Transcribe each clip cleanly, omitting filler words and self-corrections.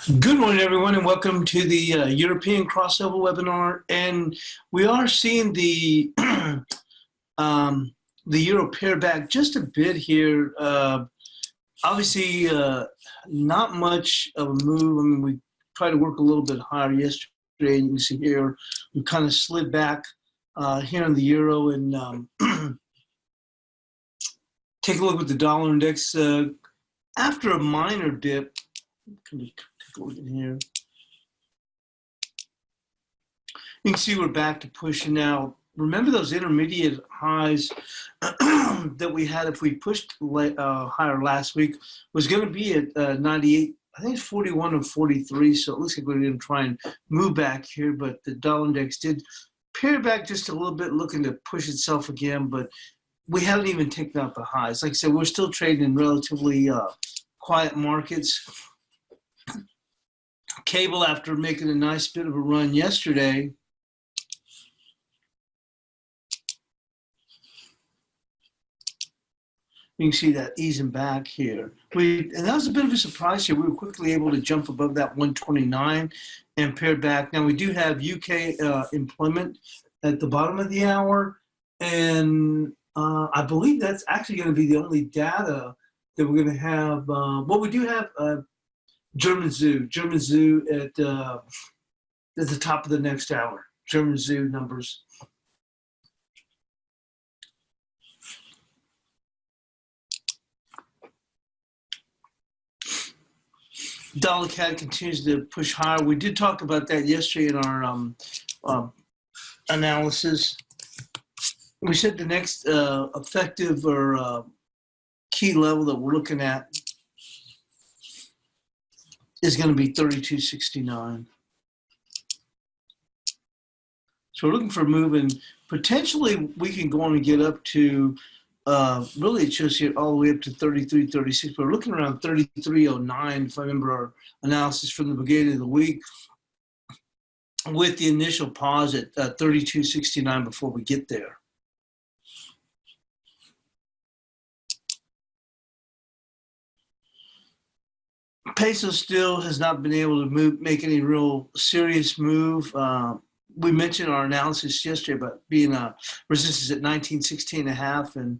Good morning, everyone, and welcome to the European crossover webinar. And we are seeing the the euro pair back just a bit here. Obviously, not much of a move. I mean, we tried to work a little bit higher yesterday, and you can see here we kind of slid back here in the euro. And take a look at the dollar index after a minor dip. Can we take a look in here? You can see we're back to pushing now. Remember those intermediate highs that we had if we pushed higher last week was going to be at 98. I think it's 41 and 43. So it looks like we're going to try and move back here. But the dollar index did pair back just a little bit, looking to push itself again. But we haven't even taken out the highs. Like I said, we're still trading in relatively quiet markets. Cable, after making a nice bit of a run yesterday, you can see that easing back here. And that was a bit of a surprise here. We were quickly able to jump above that 129 and pair back. Now we do have UK employment at the bottom of the hour, and I believe that's actually going to be the only data that we're going to have. Well, we do have German zoo at the top of the next hour. German zoo numbers. Dollar CAD continues to push higher. We did talk about that yesterday in our analysis. We said the next effective or key level that we're looking at is going to be 32.69. So we're looking for a move, and potentially we can go on and get up to, really it shows here all the way up to 33.36, but we're looking around 33.09 if I remember our analysis from the beginning of the week, with the initial pause at 32.69 before we get there. Peso still has not been able to make any real serious move. We mentioned our analysis yesterday about being a resistance at 1916.5, and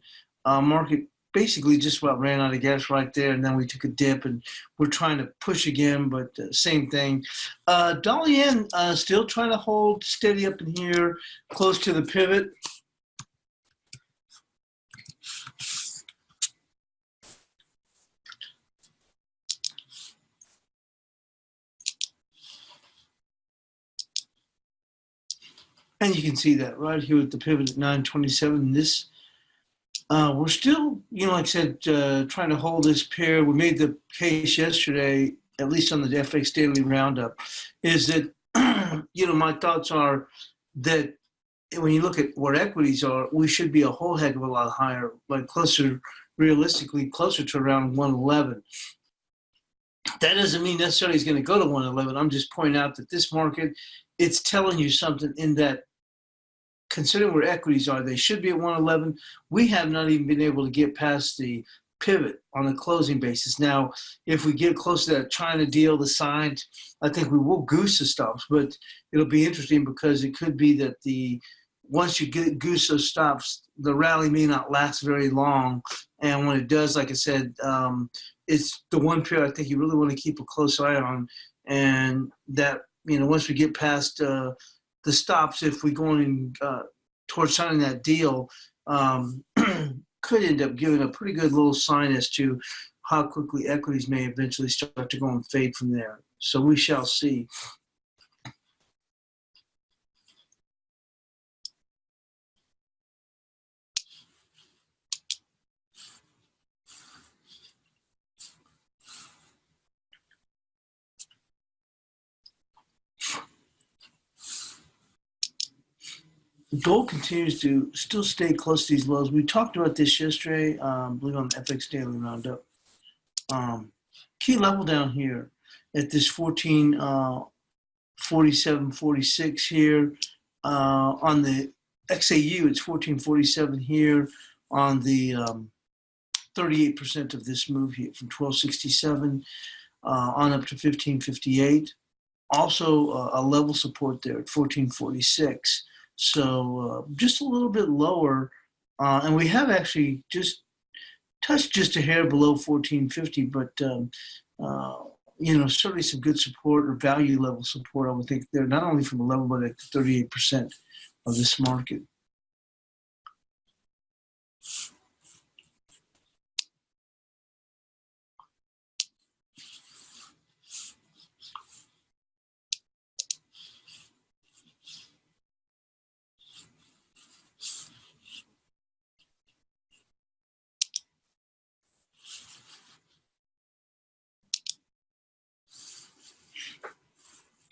market basically just about ran out of gas right there, and then we took a dip, and we're trying to push again, but same thing. Dollar yen still trying to hold steady up in here, close to the pivot. And you can see that right here with the pivot at 927. This, we're still, like I said, trying to hold this pair. We made the case yesterday, at least on the FX Daily Roundup, is that, my thoughts are that when you look at where equities are, we should be a whole heck of a lot higher, like realistically closer to around 111. That doesn't mean necessarily it's going to go to 111. I'm just pointing out that this market, it's telling you something in that, considering where equities are, they should be at 111. We have not even been able to get past the pivot on a closing basis. Now, if we get close to that China deal, the sign, I think we will goose the stops, but it'll be interesting because it could be that once you goose those stops, the rally may not last very long. And when it does, like I said, it's the one pair I think you really want to keep a close eye on. And that, once we get past the stops, if we go in towards signing that deal, could end up giving a pretty good little sign as to how quickly equities may eventually start to go and fade from there. So we shall see. Gold continues to still stay close to these lows. We talked about this yesterday, I believe on the FX Daily Roundup. Key level down here at this 1447.46 here. On the XAU, it's 1447 here on the 38% of this move here from 1267. on up to 1558. Also a level support there at 1446. So just a little bit lower. And we have actually just touched just a hair below 1450, but certainly some good support or value level support, I would think, there, not only from the level, but at 38% of this market.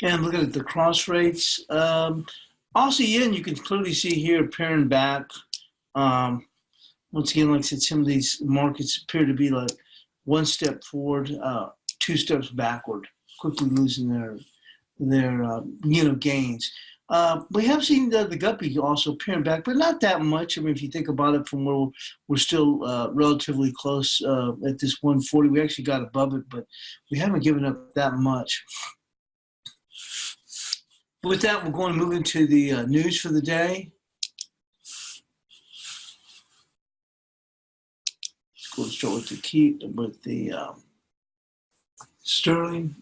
And looking at the cross rates, also yen, you can clearly see here paring back. Once again, like I said, some of these markets appear to be like one step forward, 2 steps backward, quickly losing their gains. We have seen the guppy also paring back, but not that much. I mean, if you think about it, from where we're still relatively close at this 140, we actually got above it, but we haven't given up that much. With that, we're going to move into the news for the day. Let's go start with the sterling.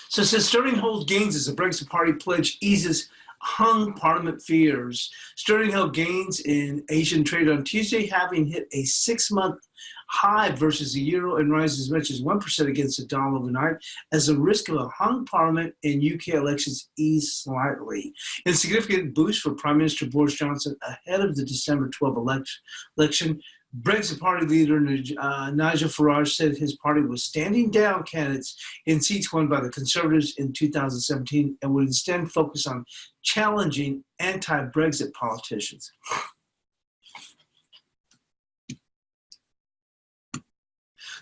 So it says sterling holds gains as the Brexit party pledge eases hung parliament fears. Sterling held gains in Asian trade on Tuesday, having hit a 6-month high versus the euro and rise as much as 1% against the dollar overnight as the risk of a hung parliament in UK elections eased slightly. In a significant boost for Prime Minister Boris Johnson ahead of the December 12 election, Brexit party leader Nigel Farage said his party was standing down candidates in seats won by the Conservatives in 2017 and would instead focus on challenging anti-Brexit politicians.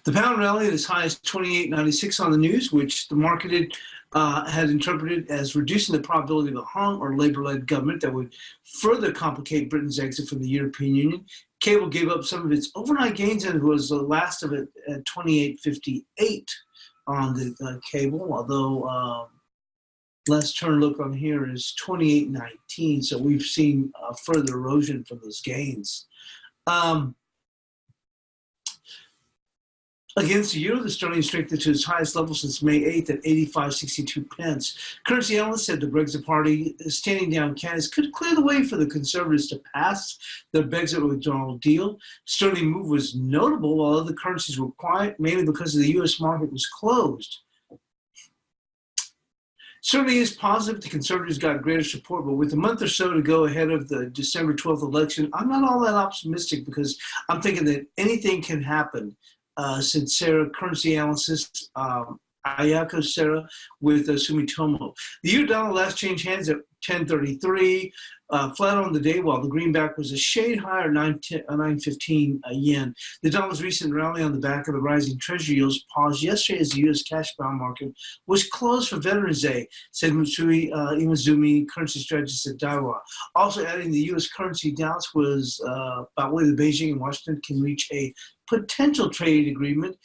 The pound rallied as high as 28.96 on the news, which the market had interpreted as reducing the probability of a hung or Labour-led government that would further complicate Britain's exit from the European Union. Cable gave up some of its overnight gains and was the last of it at 28.58 on the cable, although last turn look on here is 28.19, so we've seen further erosion from those gains. Against the euro, the sterling strengthened to its highest level since May 8th at 85.62 pence. Currency analysts said the Brexit party standing down candidates could clear the way for the Conservatives to pass the Brexit withdrawal deal. Sterling move was notable while other currencies were quiet, mainly because the U.S. market was closed. Certainly is positive the Conservatives got greater support, but with a month or so to go ahead of the December 12th election, I'm not all that optimistic because I'm thinking that anything can happen. Said Sarah, currency analyst Ayako Sarah with Sumitomo. The euro-dollar last changed hands at 10.33, flat on the day, while the greenback was a shade higher, 9.15 yen. The dollar's recent rally on the back of the rising treasury yields paused yesterday as the U.S. cash bond market was closed for Veterans Day, said Mutsui Imazumi, currency strategist at Daiwa. Also adding the U.S. currency doubts was about whether Beijing and Washington can reach a potential trade agreement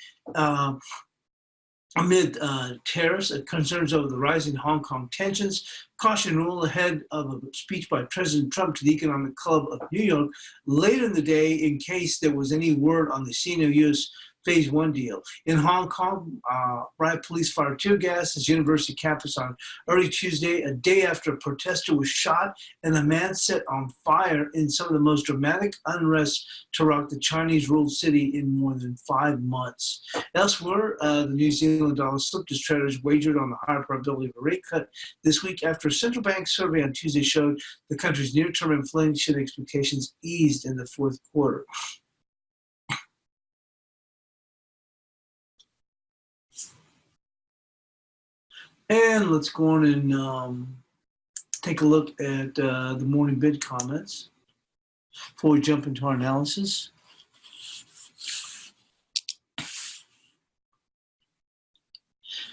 amid tariffs and concerns over the rising Hong Kong tensions. Caution rule ahead of a speech by President Trump to the Economic Club of New York later in the day in case there was any word on the Sino-US Phase 1 deal. In Hong Kong, riot police fired tear gas at university campus on early Tuesday, a day after a protester was shot and a man set on fire in some of the most dramatic unrest to rock the Chinese-ruled city in more than 5 months. Elsewhere, the New Zealand dollar slipped as traders wagered on the higher probability of a rate cut this week after a central bank survey on Tuesday showed the country's near-term inflation expectations eased in the fourth quarter. And let's go on and take a look at the morning bid comments before we jump into our analysis.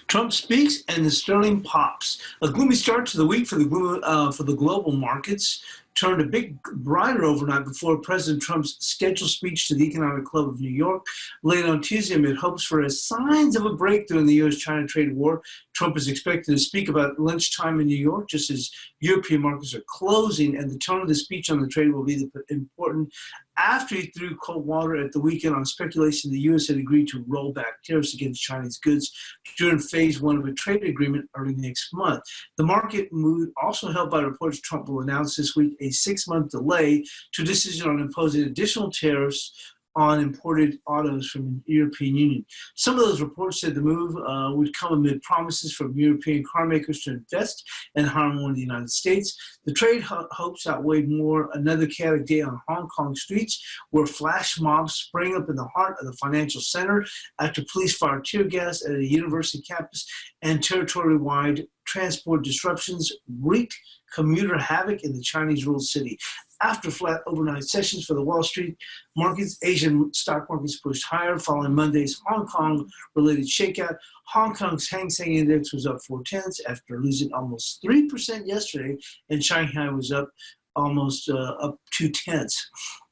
Trump speaks and the sterling pops. A gloomy start to the week for the global markets. turned a bit brighter overnight before President Trump's scheduled speech to the Economic Club of New York. Late on Tuesday, amid hopes for signs of a breakthrough in the U.S.-China trade war, Trump is expected to speak about lunchtime in New York, just as European markets are closing, and the tone of the speech on the trade will be important after he threw cold water at the weekend on speculation the U.S. had agreed to roll back tariffs against Chinese goods during phase one of a trade agreement early next month. The market mood also helped by reports Trump will announce this week a 6-month delay to a decision on imposing additional tariffs on imported autos from the European Union. Some of those reports said the move would come amid promises from European car makers to invest and hire more in the United States. The trade hopes outweighed more another chaotic day on Hong Kong streets, where flash mobs sprang up in the heart of the financial center after police fired tear gas at a university campus, and territory-wide transport disruptions wreaked commuter havoc in the Chinese-ruled city. After flat overnight sessions for the Wall Street markets, Asian stock markets pushed higher following Monday's Hong Kong-related shakeout. Hong Kong's Hang Seng Index was up 0.4 after losing almost 3% yesterday, and Shanghai was up almost up 0.2,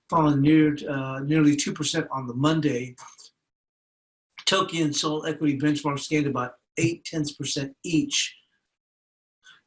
falling nearly 2% on the Monday. Tokyo and Seoul equity benchmarks gained about 0.8% each.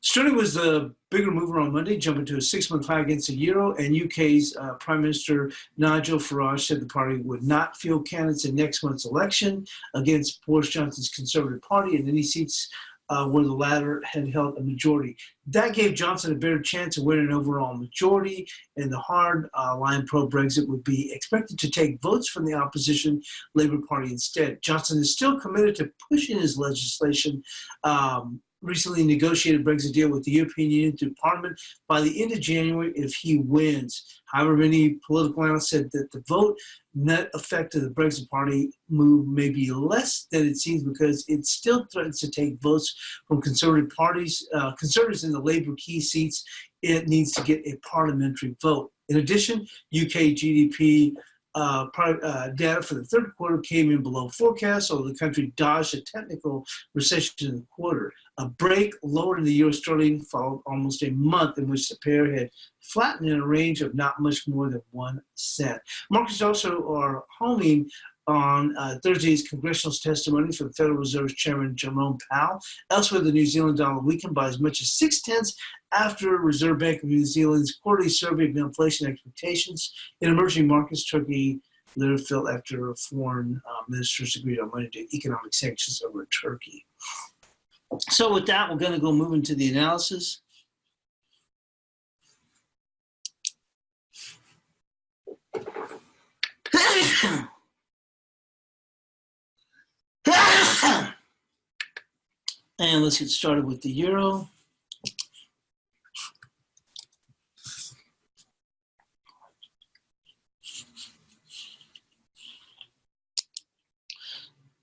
Sterling was the bigger mover on Monday, jumping to a 6-month high against the euro, and UK's Prime Minister Nigel Farage said the party would not field candidates in next month's election against Boris Johnson's Conservative Party in any seats where the latter had held a majority. That gave Johnson a better chance of winning an overall majority, and the hard-line pro-Brexit would be expected to take votes from the opposition Labour Party instead. Johnson is still committed to pushing his legislation recently negotiated Brexit deal with the European Union through Parliament by the end of January if he wins. However, many political analysts said that the vote net effect of the Brexit Party move may be less than it seems because it still threatens to take votes from conservative parties, conservatives in the Labour key seats. It needs to get a parliamentary vote. In addition, UK GDP data for the third quarter came in below forecasts, although the country dodged a technical recession in the quarter. A break lower in the euro sterling followed almost a month in which the pair had flattened in a range of not much more than 1 cent. Markets also are homing on Thursday's congressional testimony from Federal Reserve Chairman Jerome Powell. Elsewhere, the New Zealand dollar weakened by as much as 0.6 after Reserve Bank of New Zealand's quarterly survey of inflation expectations. In emerging markets, Turkey lira fell after foreign ministers agreed on Monday to economic sanctions over Turkey. So with that, we're going to go move into the analysis. And let's get started with the euro.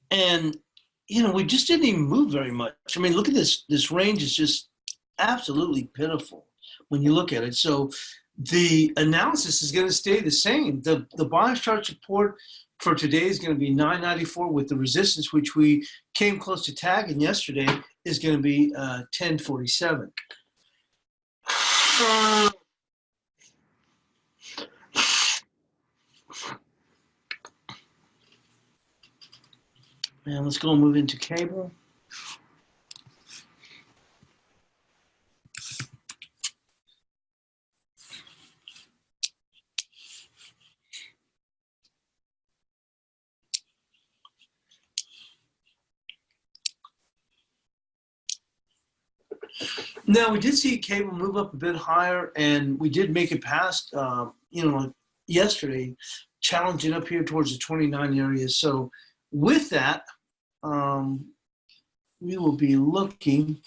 And, we just didn't even move very much. I mean, look at this. This range is just absolutely pitiful when you look at it. So the analysis is going to stay the same. The bias chart support for today is going to be 994 with the resistance, which we came close to tagging yesterday, is going to be 1047. And let's go and move into cable. Now, we did see cable move up a bit higher, and we did make it past, yesterday, challenging up here towards the 29 area. So with that, we will be looking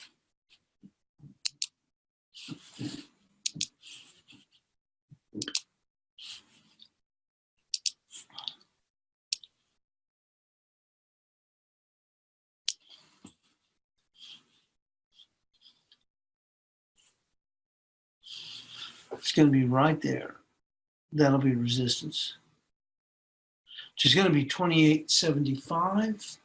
it's going to be right there. That'll be resistance, which is going to be 28.75.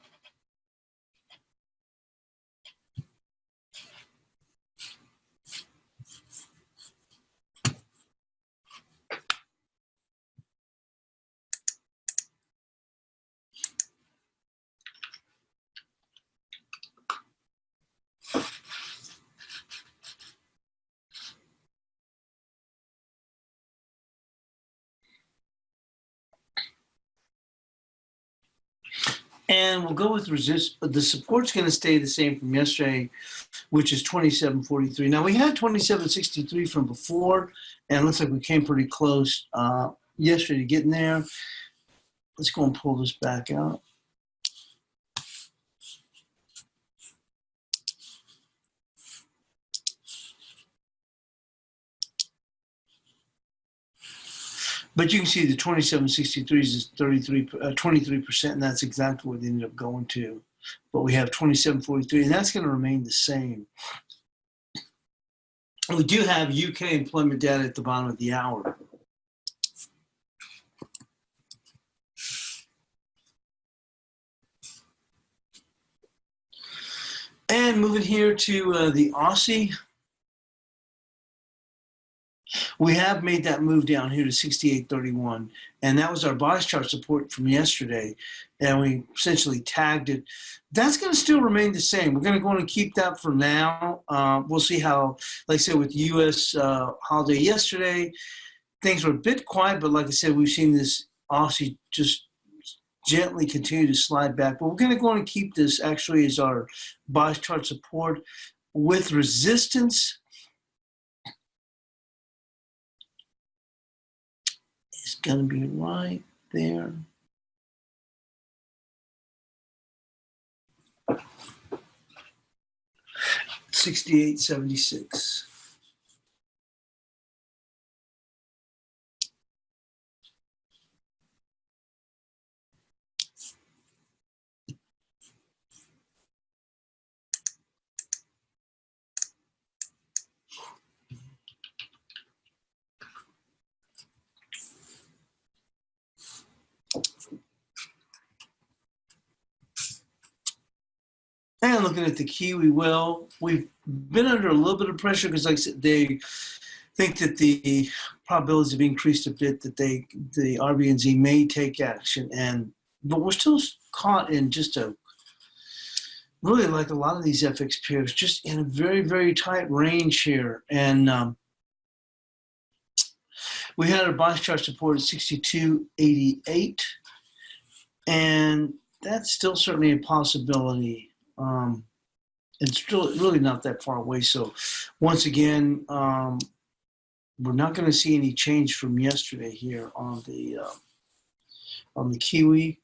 And we'll go with resist. The support's going to stay the same from yesterday, which is 27.43. Now we had 27.63 from before, and it looks like we came pretty close yesterday to getting there. Let's go and pull this back out. But you can see the 27.63 is 23%, and that's exactly what they ended up going to. But we have 27.43, and that's going to remain the same. We do have UK employment data at the bottom of the hour. And moving here to the Aussie. We have made that move down here to 68.31, and that was our bias chart support from yesterday, and we essentially tagged it. That's going to still remain the same. We're going to go and keep that for now. We'll see how, like I said, with the U.S. Holiday yesterday, things were a bit quiet, but like I said, we've seen this Aussie just gently continue to slide back. But we're going to go and keep this actually as our bias chart support with resistance. It's going to be right there. $68.76. And looking at the Kiwi, well, we've been under a little bit of pressure because, like I said, they think that the probabilities have increased a bit that the RBNZ may take action, but we're still caught in just really like a lot of these FX pairs, just in a very, very tight range here. And we had our bias chart support at 62.88, and that's still certainly a possibility. It's still really not that far away. So once again, we're not going to see any change from yesterday here on the Kiwi.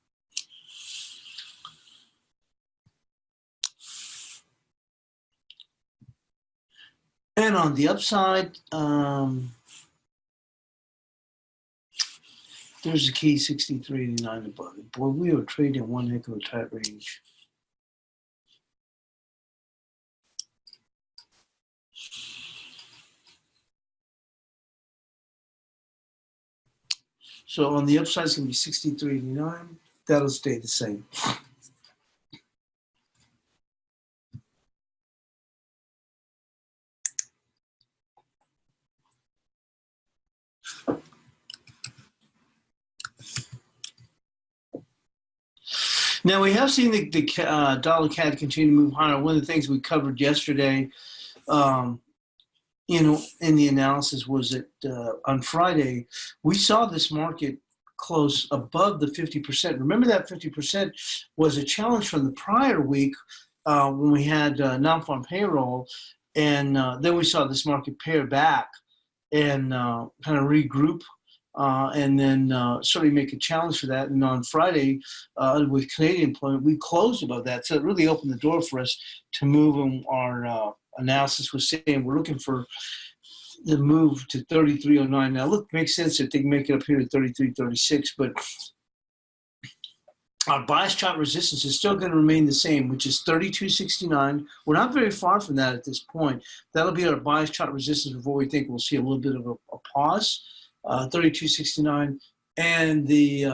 And on the upside, there's the key 63.89 above it. Boy, we are trading one heck of a tight range. So on the upside, it's going to be 63.89. That'll stay the same. Now, we have seen the dollar CAD continue to move higher. One of the things we covered yesterday, in the analysis was that on Friday, we saw this market close above the 50%. Remember that 50% was a challenge from the prior week when we had non-farm payroll, and then we saw this market pair back and kind of regroup and then certainly make a challenge for that. And on Friday, with Canadian employment, we closed above that. So it really opened the door for us to move. And our analysis was saying we're looking for the move to 33.09. Now, look, makes sense if they can make it up here to 33.36, but our bias chart resistance is still going to remain the same, which is 32.69. We're not very far from that at this point. That'll be our bias chart resistance before we think we'll see a little bit of a pause. 32.69, and the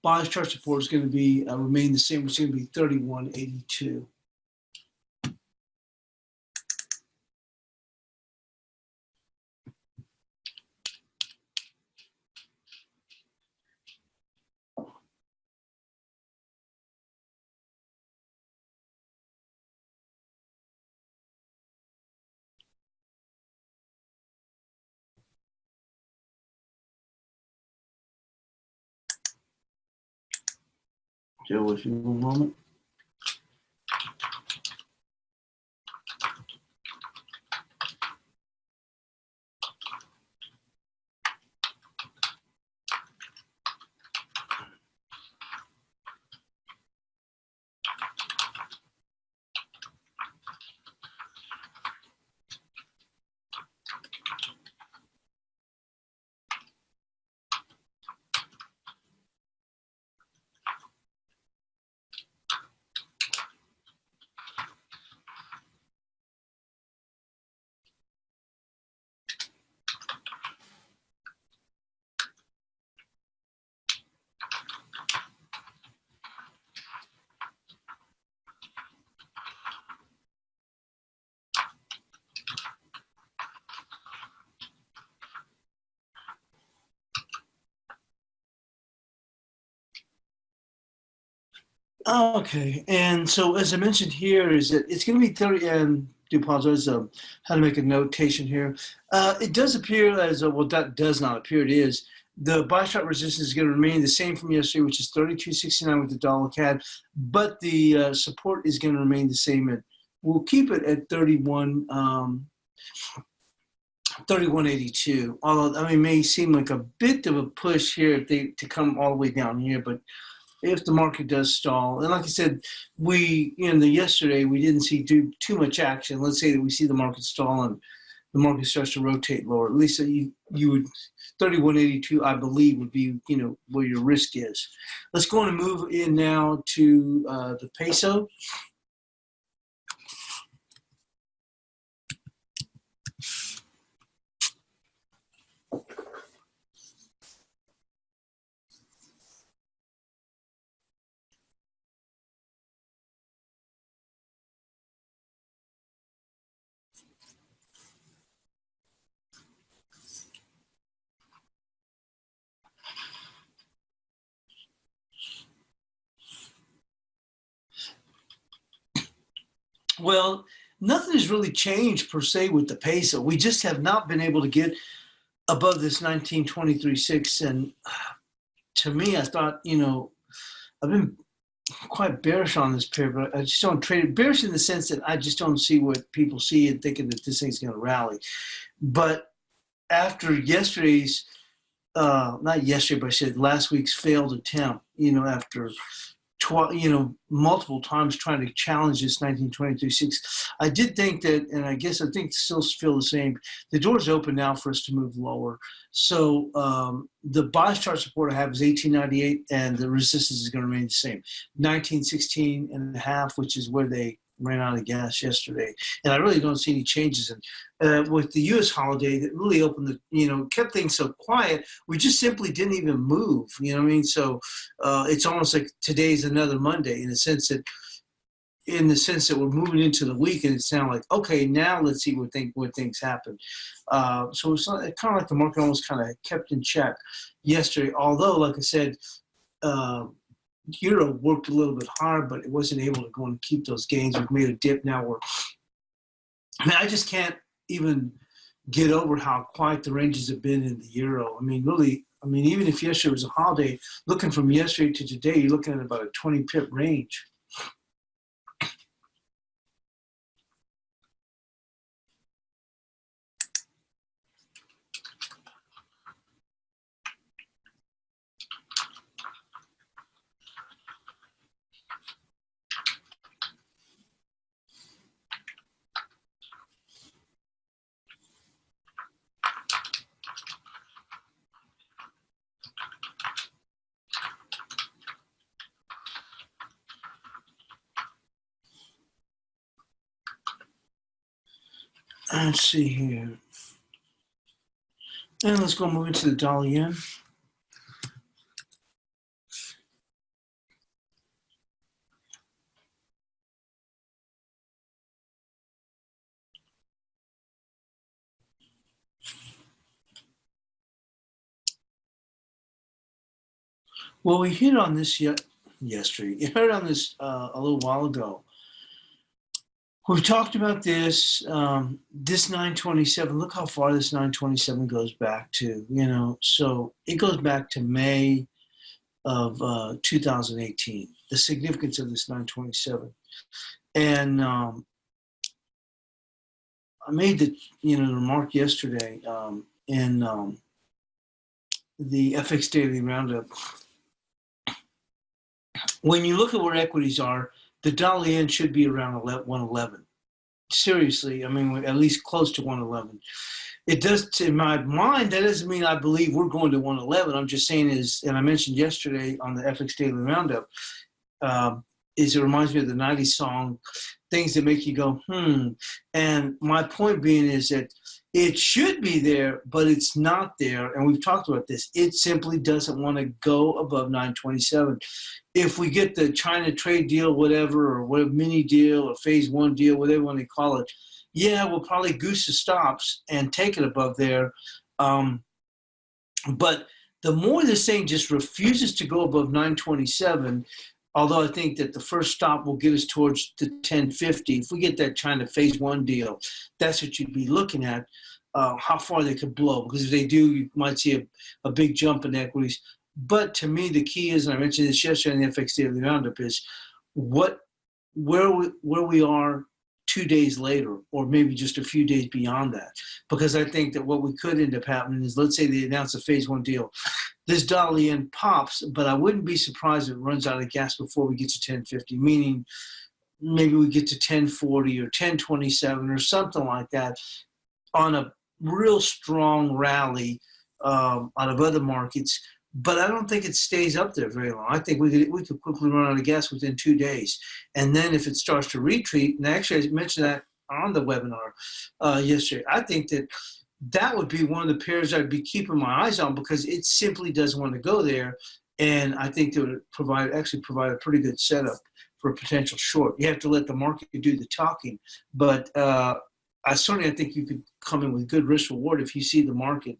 bias chart support is going to be remain the same. It's going to be 31.82. Bear with me one moment. Okay, and so as I mentioned here, is that it's going to be 30, and do apologize, how to make a notation here. It does appear as, well, that does not appear, it is. The buy shot resistance is going to remain the same from yesterday, which is 32.69 with the dollar CAD, but the support is going to remain the same. At, we'll keep it at 31.82. Although, I mean, it may seem like a bit of a push here if they to come all the way down here, but if the market does stall, and like I said, we yesterday we didn't see too much action. Let's say that we see the market stall and the market starts to rotate lower. At least you would 31.82, I believe, would be where your risk is. Let's go on and move in now to the peso. Well, nothing has really changed per se with the peso. We just have not been able to get above this 1923.6. And to me, I thought, I've been quite bearish on this pair, but I just don't trade it. Bearish in the sense that I just don't see what people see and thinking that this thing's going to rally. But after yesterday's, not yesterday, but I said last week's failed attempt, after multiple times trying to challenge this 1923.6. I did think that, and I think still feel the same. The door's open now for us to move lower. So the buy chart support I have is 18.98, and the resistance is going to remain the same, 19.16.5, which is where they ran out of gas yesterday. And I really don't see any changes. And with the U.S. holiday that really opened the, kept things so quiet, we just simply didn't even move. You know what I mean? So it's almost like today's another Monday in the sense that we're moving into the week, and it sounded like, okay, now let's see what things happen. So it's kind of like the market almost kind of kept in check yesterday. Although, like I said, Euro worked a little bit hard, but it wasn't able to go and keep those gains. We've made a dip now where, I just can't even get over how quiet the ranges have been in the Euro. Really, even if yesterday was a holiday, looking from yesterday to today, you're looking at about a 20 pip range. Let's see here. And let's go move into the dollar yen. Well, we hit on this yesterday. You heard on this a little while ago. We've talked about this, this 927. Look how far this 927 goes back to, So it goes back to May of 2018. the significance of this 927. And I made the remark yesterday in the FX Daily Roundup. When you look at where equities are, the dollar yen should be around 111. Seriously, I mean, at least close to 111. It does, in my mind, that doesn't mean I believe we're going to 111. I'm just saying and I mentioned yesterday on the FX Daily Roundup, it reminds me of the 90s song, things that make you go, And my point being is that it should be there, but it's not there. And we've talked about this. It simply doesn't want to go above 927. If we get the China trade deal, whatever, or what mini deal or phase one deal, whatever you want to call it, yeah, we'll probably goose the stops and take it above there. But the more this thing just refuses to go above 927, although I think that the first stop will get us towards the 1050. If we get that China phase one deal, that's what you'd be looking at, how far they could blow. Because if they do, you might see a big jump in equities. But to me, the key is, and I mentioned this yesterday in the FX Daily Roundup, is where we are 2 days later, or maybe just a few days beyond that. Because I think that what we could end up happening is, let's say they announce a phase one deal. This dollar yen pops, but I wouldn't be surprised if it runs out of gas before we get to 1050, meaning maybe we get to 1040 or 1027 or something like that on a real strong rally out of other markets. But I don't think it stays up there very long. I think we could quickly run out of gas within 2 days. And then if it starts to retreat, and actually I mentioned that on the webinar yesterday, I think that would be one of the pairs I'd be keeping my eyes on, because it simply doesn't want to go there. And I think it would provide a pretty good setup for a potential short. You have to let the market do the talking. But I think you could come in with good risk reward if you see the market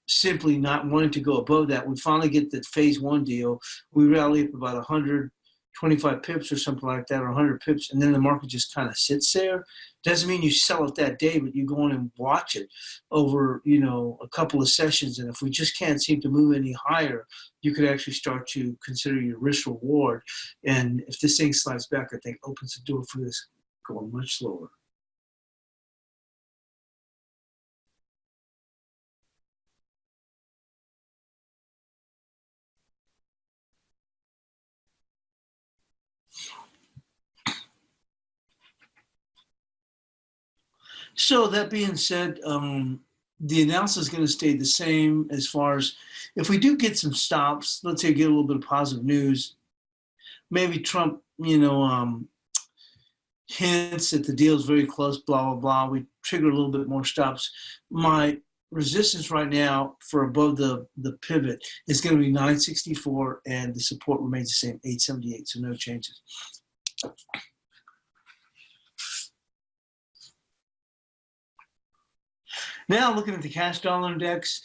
simply not wanting to go above that. We finally get the phase one deal. We rally up about 125 pips or something like that, or 100 pips, and then the market just kind of sits there. Doesn't mean you sell it that day, but you go in and watch it over, a couple of sessions. And if we just can't seem to move any higher, you could actually start to consider your risk reward. And if this thing slides back, I think opens the door for this going much slower. So that being said, the analysis is going to stay the same as far as if we do get some stops, let's say get a little bit of positive news, maybe Trump, hints that the deal is very close, blah, blah, blah. We trigger a little bit more stops. My resistance right now for above the pivot is going to be 964, and the support remains the same, 878, so no changes. Now looking at the cash dollar index,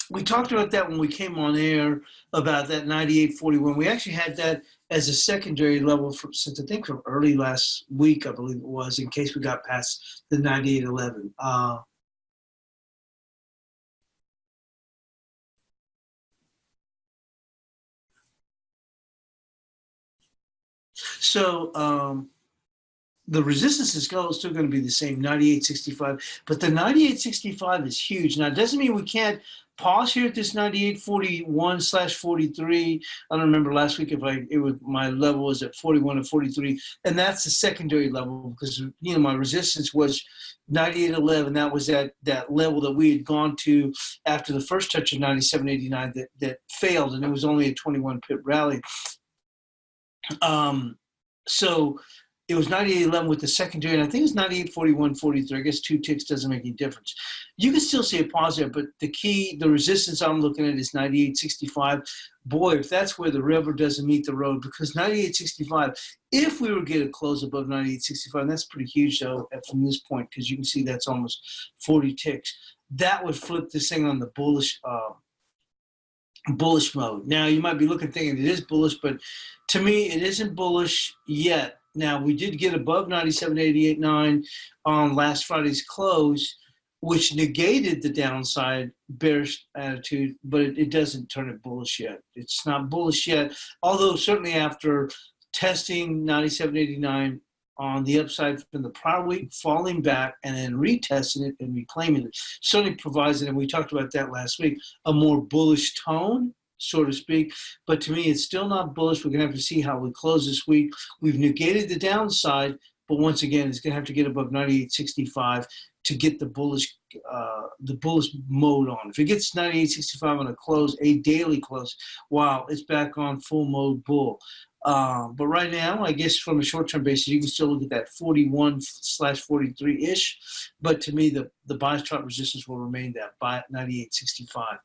we talked about that when we came on air about that 98.41. We actually had that as a secondary level since I think from early last week, I believe it was, in case we got past the 98.11. So the resistance is still going to be the same, 98.65, but the 98.65 is huge. Now, it doesn't mean we can't pause here at this 98.41/43. I don't remember last week if my level was at 41 or 43, and that's the secondary level because my resistance was 98.11. That was that level that we had gone to after the first touch of 97.89 that failed, and it was only a 21 pip rally. So it was 98.11 with the secondary, and I think it was 98.41/43. I guess 2 ticks doesn't make any difference. You can still see a pause there, but the resistance I'm looking at is 98.65. Boy, if that's where the river doesn't meet the road, because 98.65, if we were to get a close above 98.65, and that's pretty huge though from this point, because you can see that's almost 40 ticks. That would flip this thing on the bullish mode. Now you might be thinking it is bullish, but to me it isn't bullish yet. Now we did get above 97.889 on last Friday's close, which negated the downside bearish attitude, but it doesn't turn it bullish yet. It's not bullish yet, although certainly after testing 97.89 on the upside from the prior week, falling back and then retesting it and reclaiming it, certainly provides it, and we talked about that last week, a more bullish tone, so to speak. But to me, it's still not bullish. We're going to have to see how we close this week. We've negated the downside, but once again, it's going to have to get above 98.65 to get the bullish mode on. If it gets 98.65 on a close, a daily close, wow, it's back on full mode bull. But right now, I guess from a short-term basis, you can still look at that 41/43-ish. But to me, the bias chart resistance will remain that by 98.65.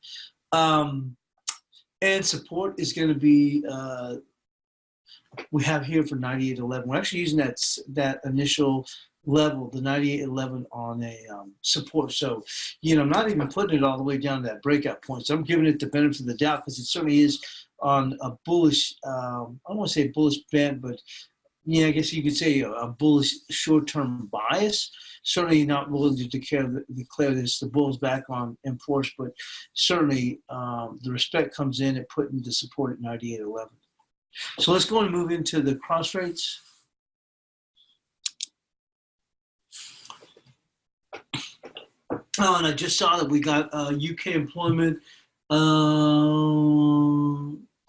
And support is going to be we have here for 98.11. We're actually using that initial level, the 98.11 on a support. So, I'm not even putting it all the way down to that breakout point. So I'm giving it the benefit of the doubt because it certainly is on a bullish, I don't want to say bullish bent, but I guess you could say a bullish short-term bias. Certainly not willing to declare this, the bull's back on in force, but certainly the respect comes in at putting the support at 98.11. So let's go and move into the cross rates. Oh, and I just saw that we got UK employment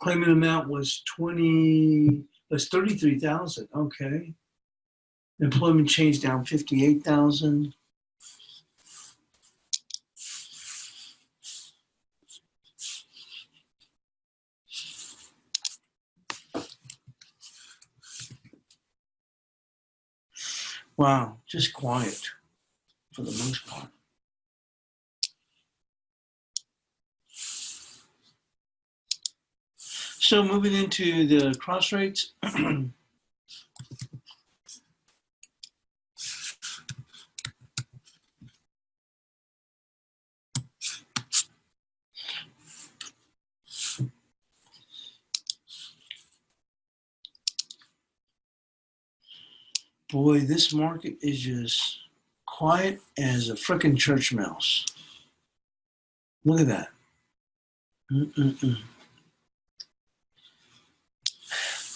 claimant amount was 33,000. Okay. Employment change down 58,000. Wow, just quiet for the most part. So moving into the cross rates. Boy, this market is just quiet as a frickin' church mouse. Look at that.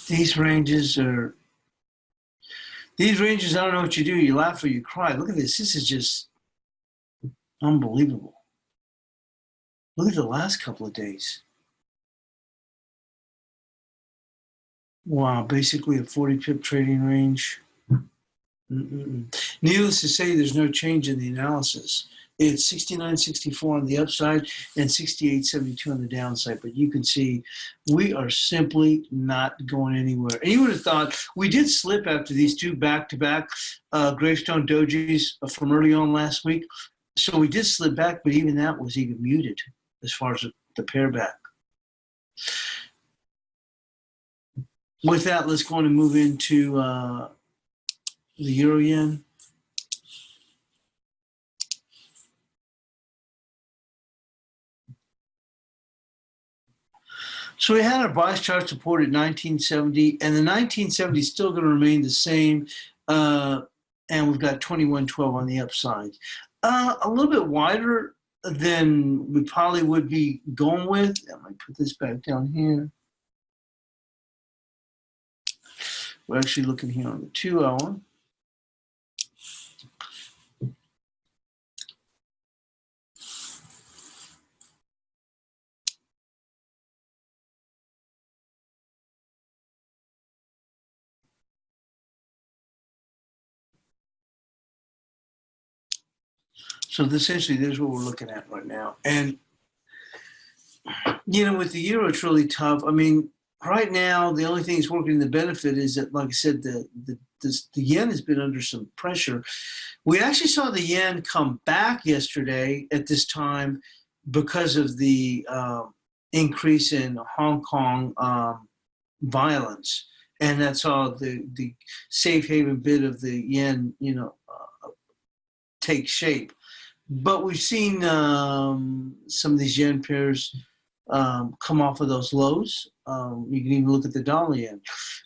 These ranges, I don't know what you do. You laugh or you cry. Look at this. This is just unbelievable. Look at the last couple of days. Wow, basically a 40 pip trading range. Needless to say, there's no change in the analysis. It's 69.64 on the upside and 68.72 on the downside. But you can see we are simply not going anywhere. And you would have thought we did slip after these two back-to-back gravestone dojis from early on last week. So we did slip back, but even that was even muted as far as the pair back. With that, let's go on and move into the euro yen. So we had our bias chart support at 1970, and the 1970 is still going to remain the same, and we've got 2112 on the upside. A little bit wider than we probably would be going with. I might put this back down here. We're actually looking here on the 2-hour. So essentially, there's what we're looking at right now. And, with the euro, it's really tough. I mean, right now, the only thing that's working in the benefit is that, like I said, the yen has been under some pressure. We actually saw the yen come back yesterday at this time because of the increase in Hong Kong violence. And that's all the safe haven bit of the yen, take shape. But we've seen some of these yen pairs come off of those lows. You can even look at the dollar yen.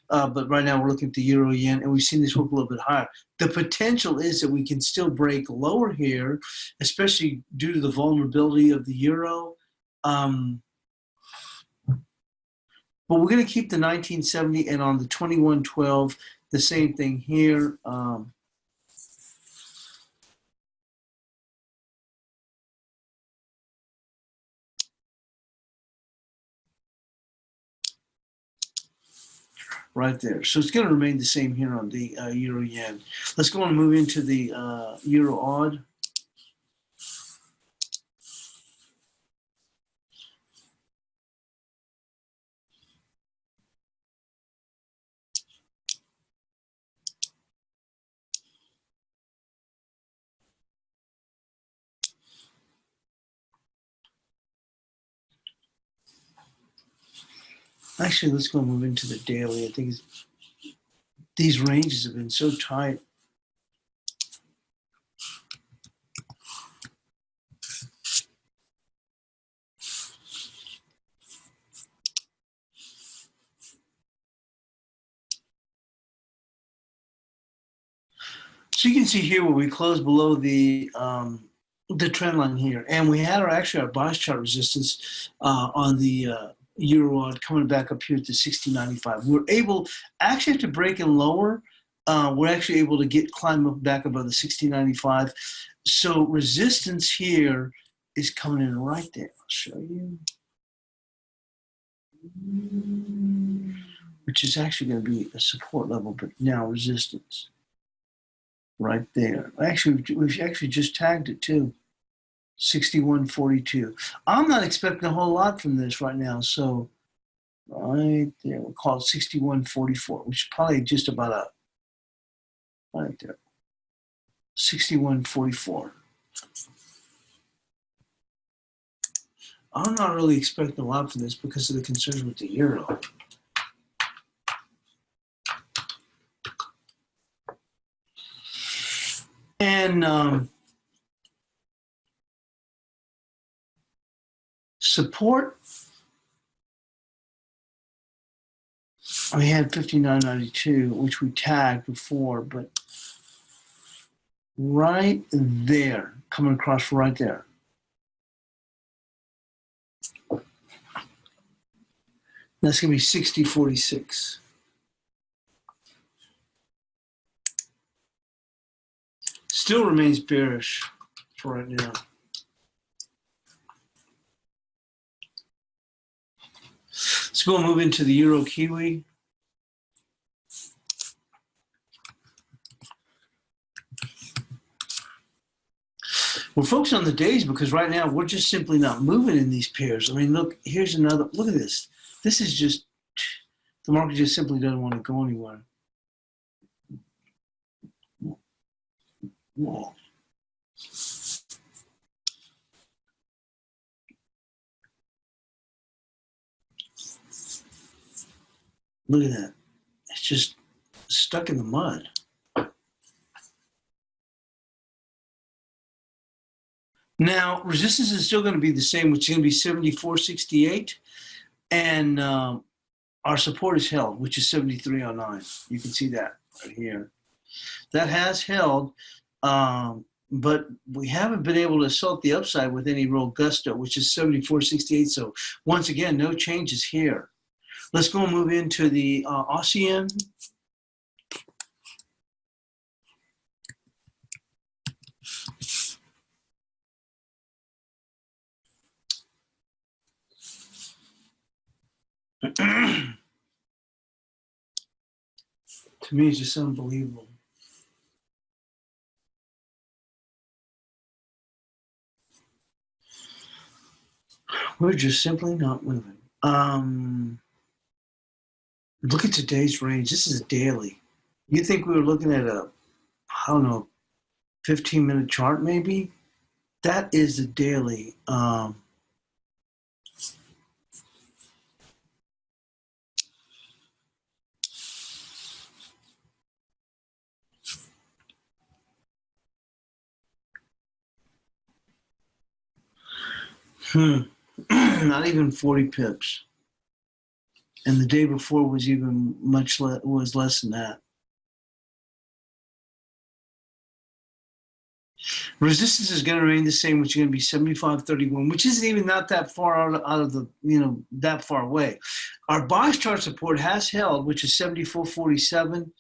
But right now we're looking at the euro yen, and we've seen this work a little bit higher. The potential is that we can still break lower here, especially due to the vulnerability of the euro. But we're going to keep the 1970, and on the 2112, the same thing here. Right there. So it's going to remain the same here on the euro yen. Let's go on and move into the euro odd. Actually, let's go and move into the daily. I think these ranges have been so tight. So you can see here where we closed below the trend line here, and we had our bias chart resistance on the euro odd coming back up here to 60.95. We're able actually to break in lower. We're actually able to climb up back above the 60.95. So resistance here is coming in right there. I'll show you. Which is actually going to be a support level, but now resistance. Right there. Actually, we've actually just tagged it too. 61.42. I'm not expecting a whole lot from this right now. So right there, we'll call it 61.44, which is probably just about a right there. 61.44. I'm not really expecting a lot from this because of the concerns with the euro. And support, we had 59.92, which we tagged before, but right there, coming across right there. That's going to be 60.46. Still remains bearish for right now. Let's go and move into the Euro Kiwi. We're focusing on the days because right now we're just simply not moving in these pairs. I mean, look, here's another, look at this. This is just, the market just simply doesn't want to go anywhere. Whoa. Look at that. It's just stuck in the mud. Now, resistance is still going to be the same, which is going to be 74.68. And our support is held, which is 73.09. You can see that right here. That has held, but we haven't been able to assault the upside with any real gusto, which is 74.68. So once again, no changes here. Let's go and move into the ASEAN. To me, it's just unbelievable. We're just simply not moving. Look at today's range. This is a daily. You think we were looking at a, I don't know, 15-minute chart maybe? That is the daily. not even 40 pips. And the day before was even was less than that. Resistance is going to remain the same, which is going to be 75.31, which isn't even not that far out of the, that far away. Our bias chart support has held, which is 74.47.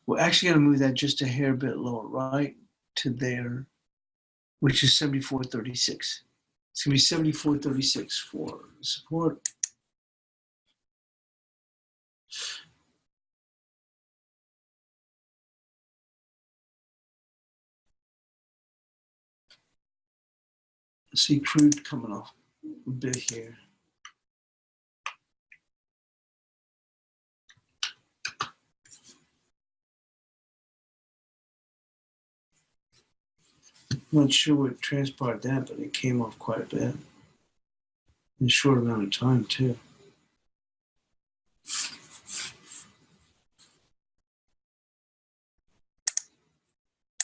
We're actually going to move that just a hair bit lower, right to there, which is 74.36. It's going to be 74.36 for support. See crude coming off a bit here. Not sure what transpired that, but it came off quite a bit in a short amount of time too.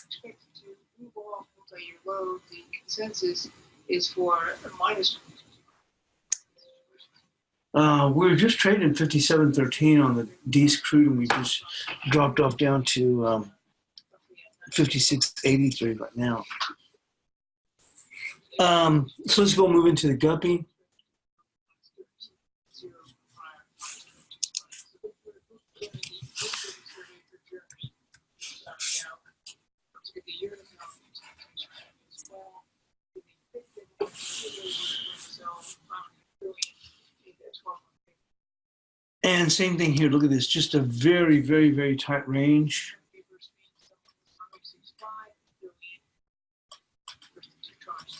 Expected to move off multi-year low. The consensus is for a minus. We're just trading 57.13 on the D's crude, and we just dropped off down to 56.83 right now. So let's go move into the guppy. And same thing here. Look at this. Just a very, very, very tight range.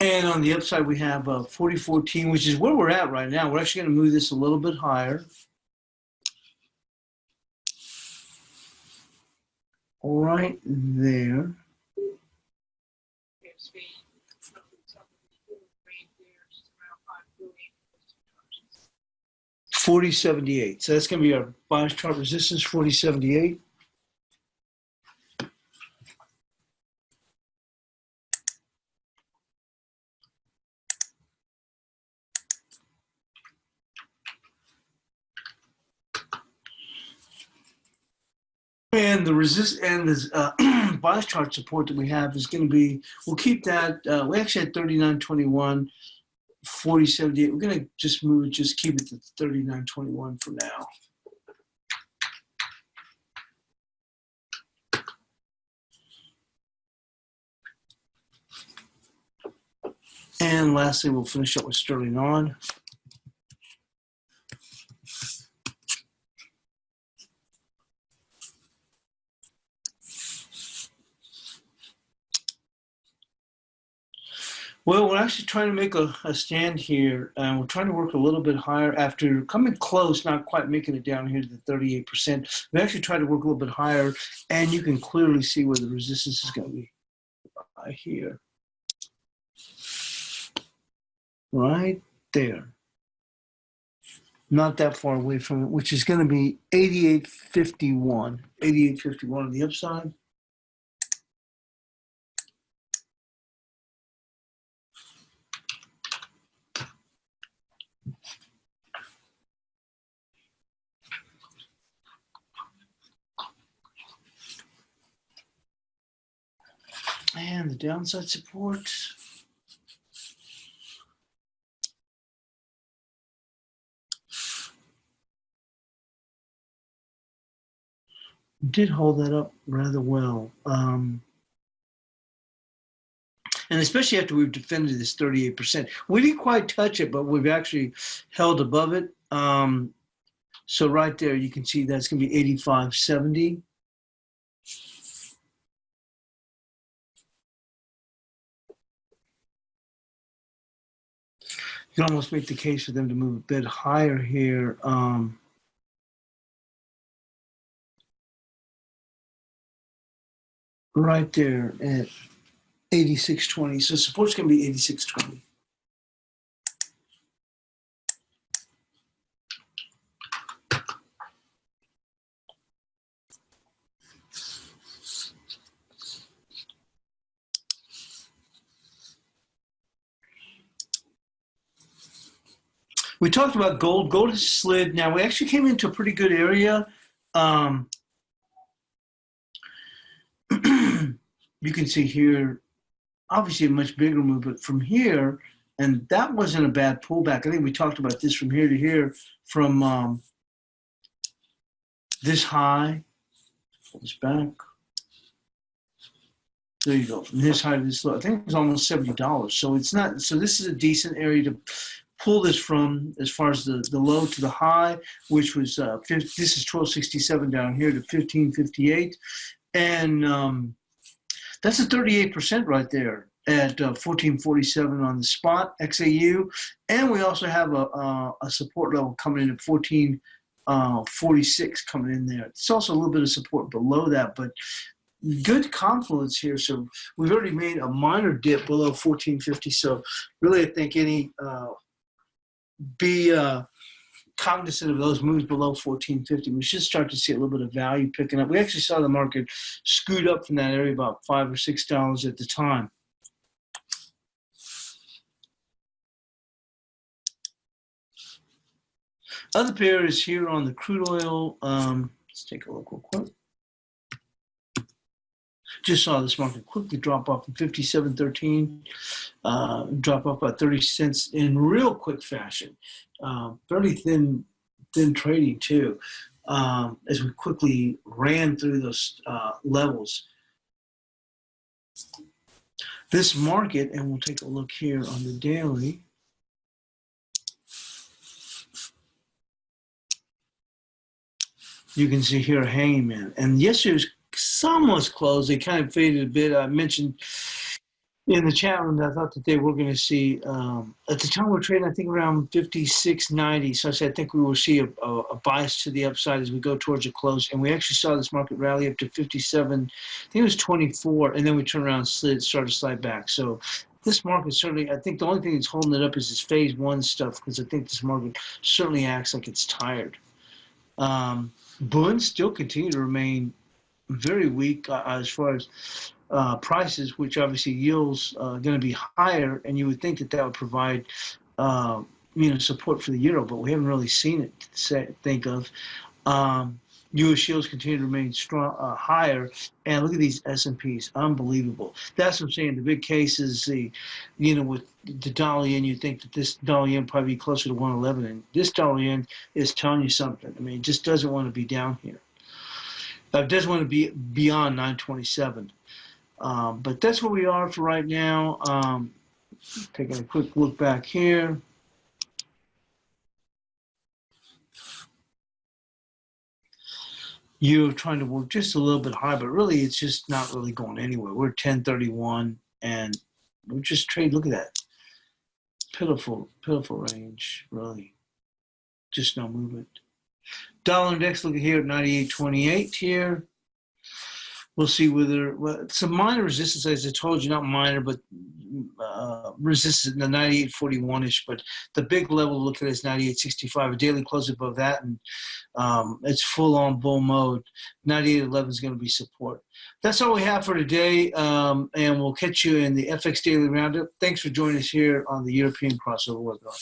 And on the upside, we have 40.14, which is where we're at right now. We're actually going to move this a little bit higher. Right there. 40.78. So that's going to be our bias chart resistance, 40.78. And the bias chart support that we have is going to be, we'll keep that, we actually had 39.21, 40.78. We're going to just move it, just keep it to 39.21 for now. And lastly, we'll finish up with sterling on. Well, we're actually trying to make a stand here. We're trying to work a little bit higher after coming close, not quite making it down here to the 38%. We actually tried to work a little bit higher, and you can clearly see where the resistance is going to be right here. Right there. Not that far away from it, which is going to be 88.51. 88.51 on the upside. And the downside support. Did hold that up rather well. And especially after we've defended this 38%. We didn't quite touch it, but we've actually held above it. So right there, you can see that's going to be 85.70. You can almost make the case for them to move a bit higher here. Right there at 86.20. So support's going to be 86.20. We talked about gold. Gold has slid. Now, we actually came into a pretty good area. You can see here, obviously a much bigger move, but from here, and that wasn't a bad pullback. I think we talked about this from here to here, from this high, pull this back. There you go, from this high to this low. I think it was almost $70. So it's not, so this is a decent area to pull this from as far as the low to the high, which was, this is 1267 down here to 1558. And that's a 38% right there at 1447 on the spot XAU. And we also have a support level coming in at 1446 coming in there. It's also a little bit of support below that, but good confluence here. So we've already made a minor dip below 1450. So really, I think be cognizant of those moves below 1450. We should start to see a little bit of value picking up. We actually saw the market scoot up from that area about $5 or $6 at the time. Other pair is here on the crude oil. Let's take a look real quick. Just saw this market quickly drop off from 57.13, drop off by 30 cents in real quick fashion. Fairly thin trading too, as we quickly ran through those levels. This market, and we'll take a look here on the daily. You can see here a hanging man, and yesterday was almost closed. They kind of faded a bit. I mentioned in the chat room that I thought that they were going to see, at the time we're trading, I think around 56.90. So I said, I think we will see a bias to the upside as we go towards a close. And we actually saw this market rally up to 57, I think it was 24, and then we turned around and started to slide back. So this market certainly, I think the only thing that's holding it up is this phase one stuff, because I think this market certainly acts like it's tired. Bunds still continue to remain very weak as far as prices, which obviously yields going to be higher, and you would think that that would provide support for the euro, but we haven't really seen it to think of. U.S. yields continue to remain strong, higher, and look at these S&Ps, unbelievable. That's what I'm saying. The big case is with the dollar yen, you think that this dollar yen probably be closer to 111, and this dollar yen is telling you something. I mean, it just doesn't want to be down here. It doesn't want to be beyond 927. But that's where we are for right now. Taking a quick look back here. You're trying to work just a little bit high, but really it's just not really going anywhere. We're 1031, and we just trade. Look at that. Pitiful range, really. Just no movement. Dollar index, look at here at 98.28 here. We'll see whether, some minor resistance, as I told you, not minor, but resistance in the 98.41-ish. But the big level, look at it, is 98.65. A daily close above that, and it's full-on bull mode. 98.11 is going to be support. That's all we have for today, and we'll catch you in the FX Daily Roundup. Thanks for joining us here on the European Crossover Webinar.